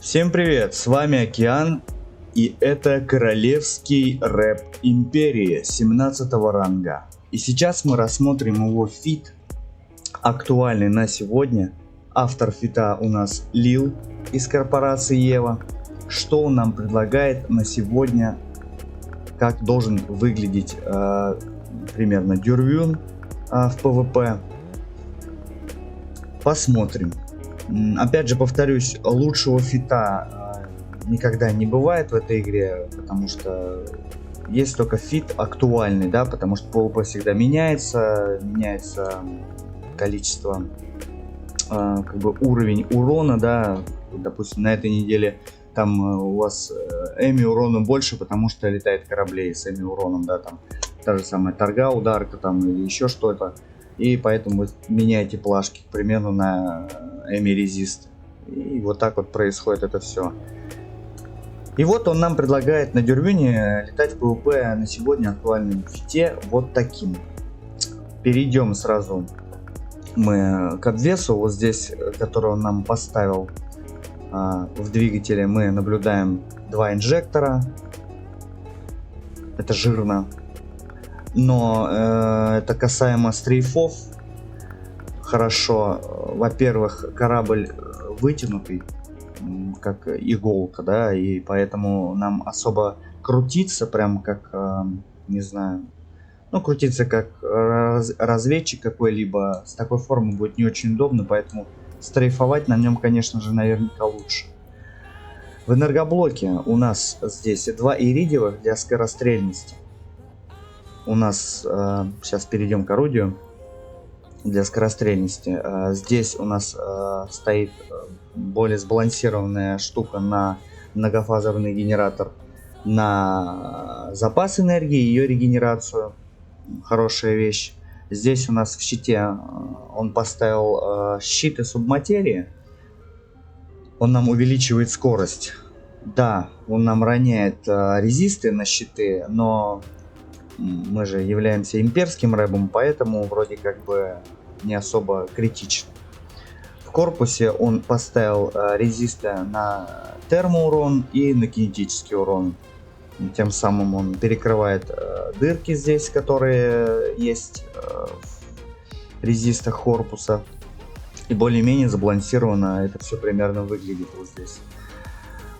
Всем привет, с вами Океан, и это Королевский рэп Империи 17 ранга. И сейчас мы рассмотрим его фит, актуальный на сегодня. Автор фита у нас Lil из корпорации Ева. Что он нам предлагает на сегодня, как должен выглядеть примерно Дюрвюн в PvP. Посмотрим. Опять же повторюсь, лучшего фита никогда не бывает в этой игре, потому что есть только фит актуальный, да, потому что PvP всегда меняется количество, как бы уровень урона, да, допустим, на этой неделе там у вас эми урона больше, потому что летает кораблей с эми уроном, да, там та же самая торга, ударка там или еще что-то. И поэтому вы меняете плашки примерно на эми резист. И вот так вот происходит это все. И вот он нам предлагает на Дюрвюне летать в PvP на сегодня актуальном фите вот таким. Перейдем сразу мы к обвесу. Вот здесь, который он нам поставил в двигателе, мы наблюдаем 2 инжектора. Это жирно. Но это касаемо стрейфов. Хорошо, во-первых, корабль вытянутый, как иголка, да, и поэтому нам особо крутиться, прям как, не знаю, ну, крутиться как разведчик какой-либо с такой формы будет не очень удобно, поэтому стрейфовать на нем, конечно же, наверняка лучше. В энергоблоке у нас здесь 2 иридиевых для скорострельности. У нас сейчас перейдем к орудию для скорострельности. Здесь у нас стоит более сбалансированная штука на многофазовый генератор, на запас энергии и ее регенерацию. Хорошая вещь. Здесь у нас в щите он поставил щит и субматерии. Он нам увеличивает скорость. Да, он нам роняет резисты на щиты, но мы же являемся имперским рэбом, поэтому вроде как бы не особо критично. В корпусе он поставил резисты на термоурон и на кинетический урон. Тем самым он перекрывает дырки здесь, которые есть в резистах корпуса. И более-менее забалансированно это все примерно выглядит вот здесь.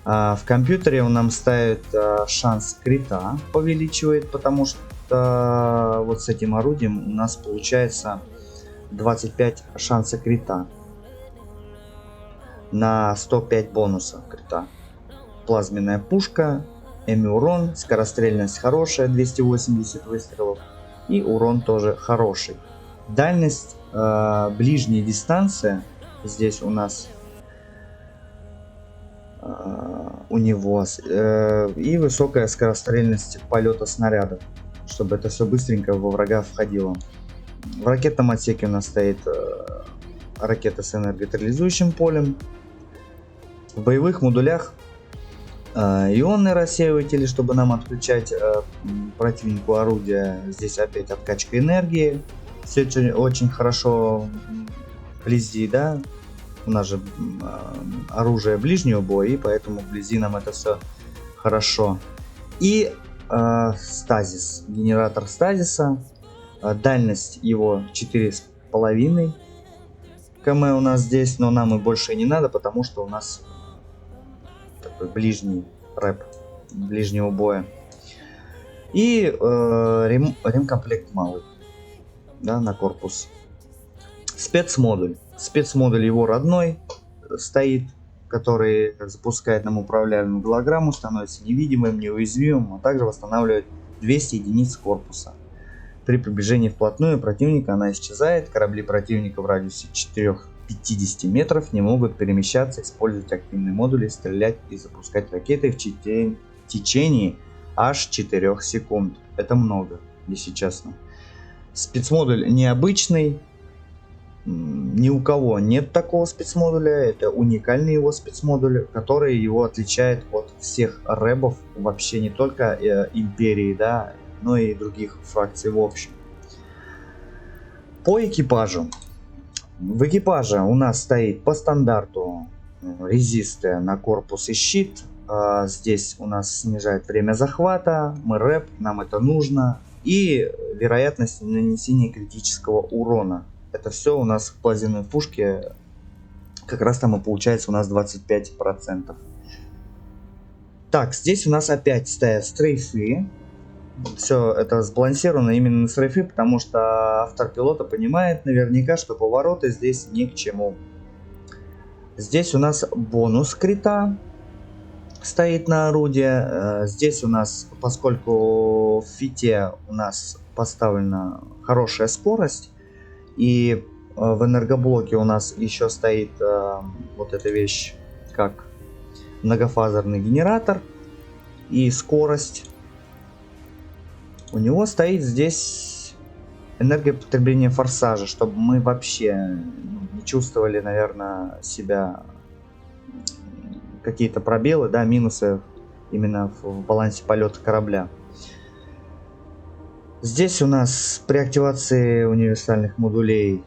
В компьютере он нам ставит шанс крита, повеличивает, потому что вот с этим орудием у нас получается 25 шанса крита на 105 бонуса крита. Плазменная пушка, эми урон, скорострельность хорошая, 280 выстрелов, и урон тоже хороший. Дальность, ближняя дистанция здесь у нас у него и высокая скорострельность полета снарядов, чтобы это все быстренько во врага входило. В ракетном отсеке у нас стоит ракета с энерготерализующим полем. В боевых модулях ионные рассеиватели, чтобы нам отключать противнику орудия. Здесь опять откачка энергии. Все очень хорошо вблизи, да. У нас же оружие ближнего боя, и поэтому вблизи нам это все хорошо. И стазис, генератор стазиса. Дальность его 4,5 км у нас здесь, но нам и больше и не надо, потому что у нас такой ближний рэп ближнего боя. И ремкомплект малый, да, на корпус. Спецмодуль. Спецмодуль его родной стоит, который запускает нам управляемую голограмму, становится невидимым, неуязвимым, а также восстанавливает 200 единиц корпуса. При приближении вплотную противника она исчезает. Корабли противника в радиусе 4-50 метров не могут перемещаться, использовать активные модули, стрелять и запускать ракеты в течение аж 4 секунд. Это много, если честно. Спецмодуль необычный. Ни у кого нет такого спецмодуля. Это уникальный его спецмодуль, который его отличает от всех рэбов, вообще не только империи, да, но и других фракций в общем. По экипажу. В экипаже у нас стоит по стандарту резисты на корпус и щит. Здесь у нас снижает время захвата, мы рэп, нам это нужно. И вероятность нанесения критического урона. Это все у нас в плазменной пушке. Как раз там и получается у нас 25%. Так, здесь у нас опять стоят стрейфы. Все это сбалансировано именно на стрейфы, потому что автор пилота понимает наверняка, что повороты здесь ни к чему. Здесь у нас бонус крита стоит на орудие. Здесь у нас, поскольку в фите у нас поставлена хорошая скорость, и в энергоблоке у нас еще стоит вот эта вещь, как многофазерный генератор и скорость. У него стоит здесь энергопотребление форсажа, чтобы мы вообще не чувствовали, наверное, себя какие-то пробелы, да, минусы именно в балансе полета корабля. Здесь у нас при активации универсальных модулей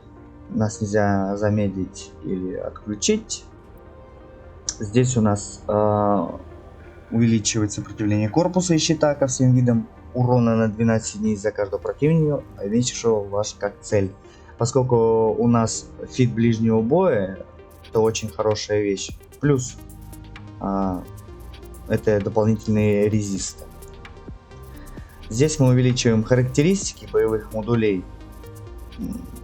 нас нельзя замедлить или отключить. Здесь у нас увеличивает сопротивление корпуса и щита ко всем видам урона на 12 единиц за каждого противника, увеличившего ваш как цель. Поскольку у нас фит ближнего боя, это очень хорошая вещь. Плюс это дополнительные резисты. Здесь мы увеличиваем характеристики боевых модулей.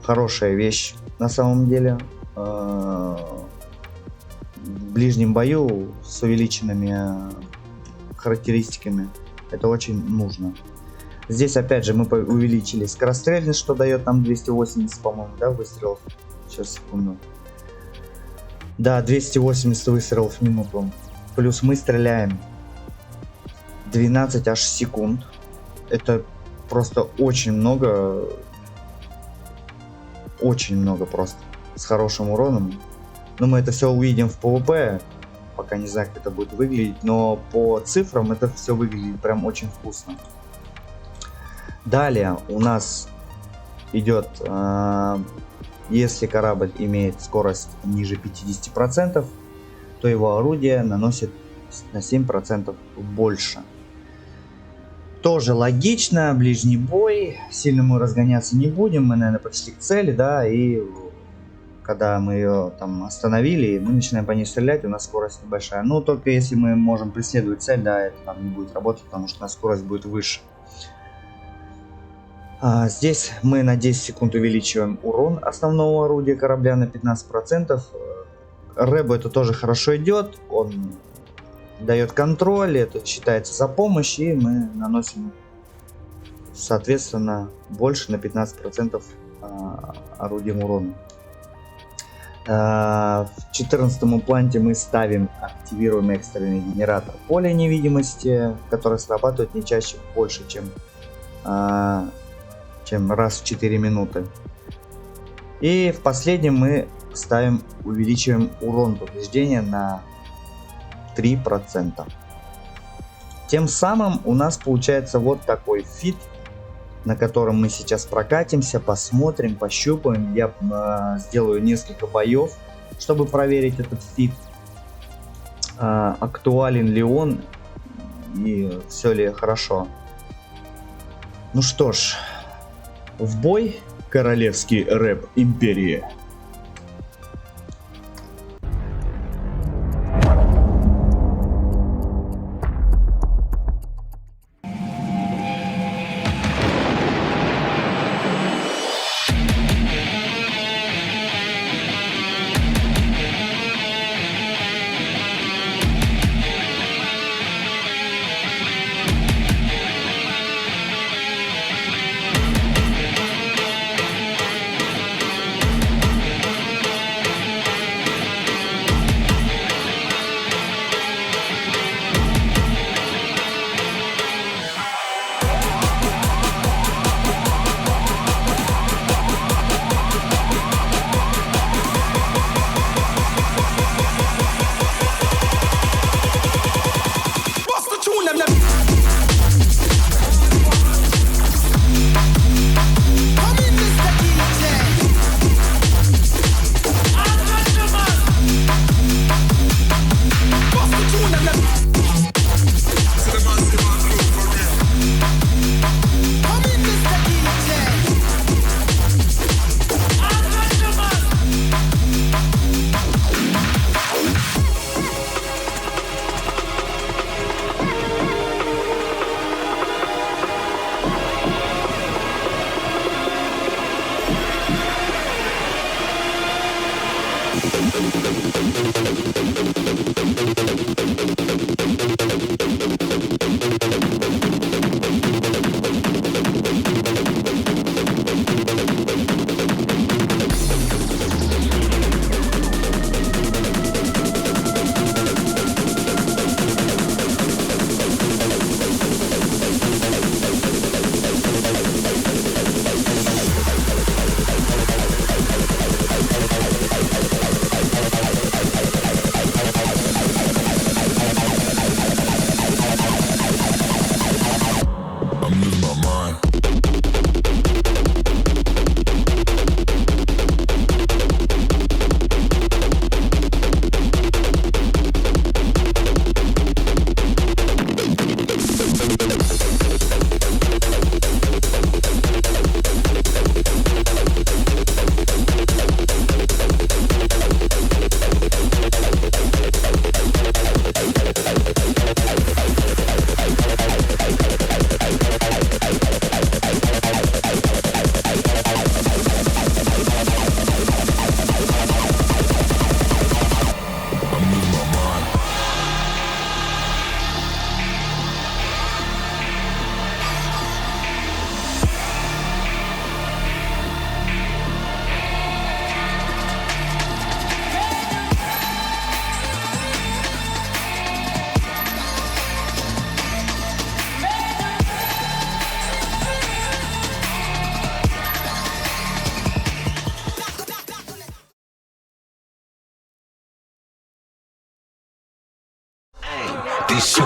Хорошая вещь на самом деле. В ближнем бою с увеличенными характеристиками это очень нужно. Здесь опять же мы увеличили скорострельность, что дает нам 280, по-моему, да, выстрелов. Сейчас, секунду. Да, 280 выстрелов в минуту. Плюс мы стреляем 12 аж секунд. Это просто очень много. Очень много просто. С хорошим уроном. Но мы это все увидим в PvP. Пока не знаю, как это будет выглядеть. Но по цифрам это все выглядит прям очень вкусно. Далее у нас идет, если корабль имеет скорость ниже 50%, то его орудие наносит на 7% больше. Тоже логично, ближний бой, сильно мы разгоняться не будем, мы, наверное, подошли к цели, да, и когда мы ее там остановили, мы начинаем по ней стрелять, у нас скорость небольшая. Но только если мы можем преследовать цель, да, это там не будет работать, потому что у нас скорость будет выше. Здесь мы на 10 секунд увеличиваем урон основного орудия корабля на 15%. Рэбу это тоже хорошо идет, он дает контроль, это считается за помощь, и мы наносим, соответственно, больше на 15% орудием урона. В 14-м импланте мы ставим, активируем экстренный генератор поля невидимости, который срабатывает не чаще больше, чем раз в 4 минуты. И в последнем мы ставим, увеличиваем урон повреждения на 3%. Тем самым у нас получается вот такой фит, на котором мы сейчас прокатимся, посмотрим, пощупаем. Я сделаю несколько боев, чтобы проверить этот фит, актуален ли он и все ли хорошо. Ну что ж, в бой, королевский рэп империи.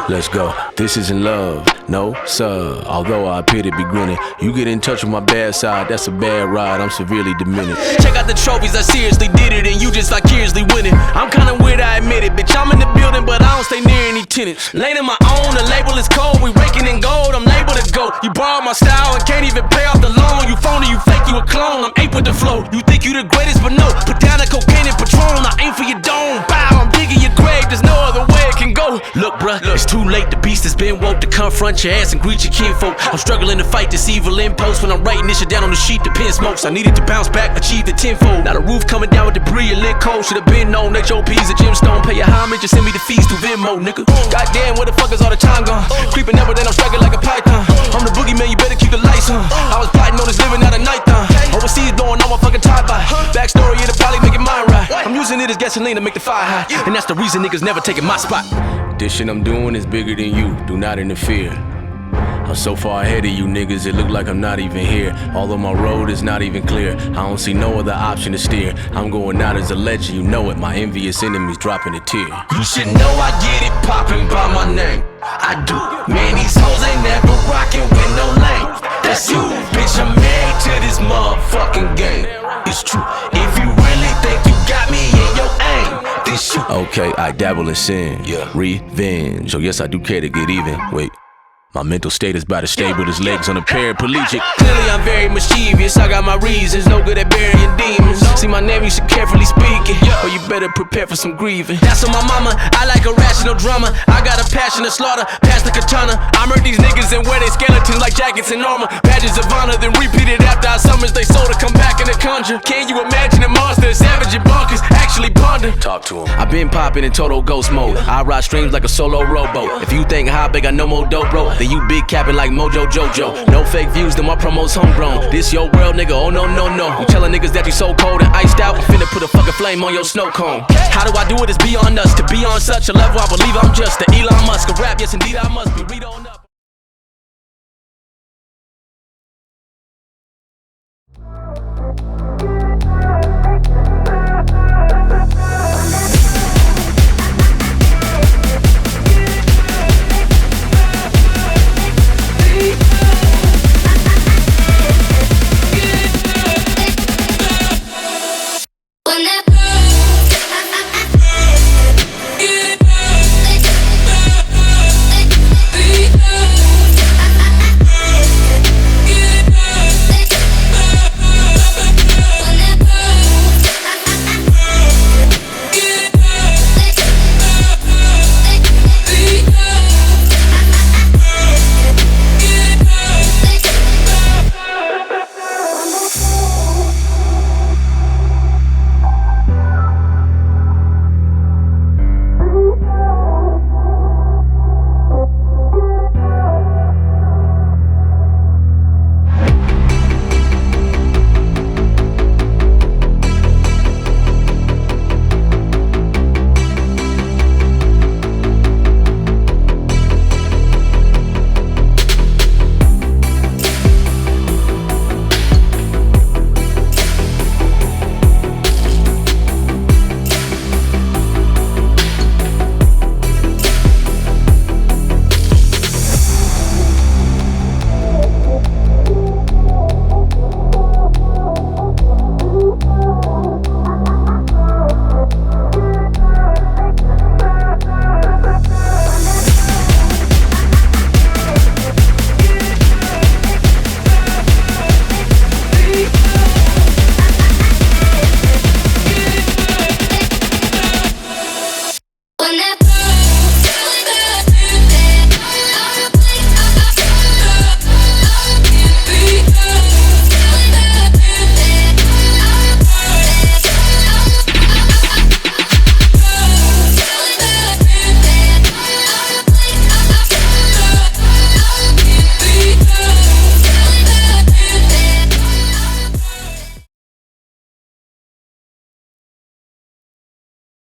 Let's go. This isn't love, no sir. Although I appear to be grinning, you get in touch with my bad side, that's a bad ride, I'm severely diminished. Check out the trophies, I seriously did it, and you just vicariously winning. I'm kinda weird, I admit it, bitch, I'm in the building, but I don't stay near any tenants. Lane in my own, the label is cold, we raking in gold, I'm labeled to go. You borrowed my style and can't even pay off the loan. You phony, you fake, you a clone, I'm ape with the flow. You think you the greatest, but no, put down the cocaine and Patron, I aim for your dome. Bow, I'm digging your grave, there's no other way it can go. Look, bruh, it's too late, the beast has been woke to confront your ass and greet your kinfolk. I'm struggling to fight this evil impulse when I'm writing this shit down on the sheet, the pen smokes. I needed to bounce back, achieve the tenfold. Now the roof coming down with debris and lit cold. Should've been known that your P's a gemstone. Pay your homage and send me the fees through Venmo, nigga. Goddamn, where the fuck is all the time gone? Creeping up, but then I'm striking like a python. I'm the boogeyman, you better keep the lights on. I was plotting on this living out of night time. Overseas blowing on my fucking tie by. Backstory, it'll probably make it mine right. I'm using it as gasoline to make the fire hot, and that's the reason niggas never taking my spot. This shit I'm doing is bigger than you, do not interfere. I'm so far ahead of you niggas, it look like I'm not even here. Although my road is not even clear, I don't see no other option to steer. I'm going out as a legend, you know it, my envious enemies dropping a tear. You should know I get it poppin' by my name, I do. Man, these hoes ain't never rockin' with no lane. That's you, bitch, I'm married to this motherfucking game. It's true, if you really think you got me in your aim, then shoot. Okay, I dabble in sin, revenge. Oh yes, I do care to get even, wait. My mental state is about to stay with his legs on a paraplegic. Clearly I'm very mischievous, I got my reasons, no good at burying demons. See my name, you should carefully speak it, or you better prepare for some grieving. That's on my mama, I like a rational drama. I got a passion to slaughter, pass the katana. I murder these niggas and wear their skeletons like jackets and armor. Badges of honor, then repeat it after I summons they soul to come back in the conjure. Can you imagine a monster, savage and bonkers, actually ponder? Talk to him. I've been popping in total ghost mode, I ride streams like a solo rowboat. If you think high big, I no more dope, bro, then you big capping like Mojo Jojo. No fake views, then my promo's homegrown. This your world, nigga, oh no, no, no. You telling niggas that you so cold and iced out, I'm finna put a fucking flame on your snow cone. How do I do it? It's beyond us. To be on such a level, I believe I'm just the Elon Musk of rap. Yes, indeed, I must be. Read on.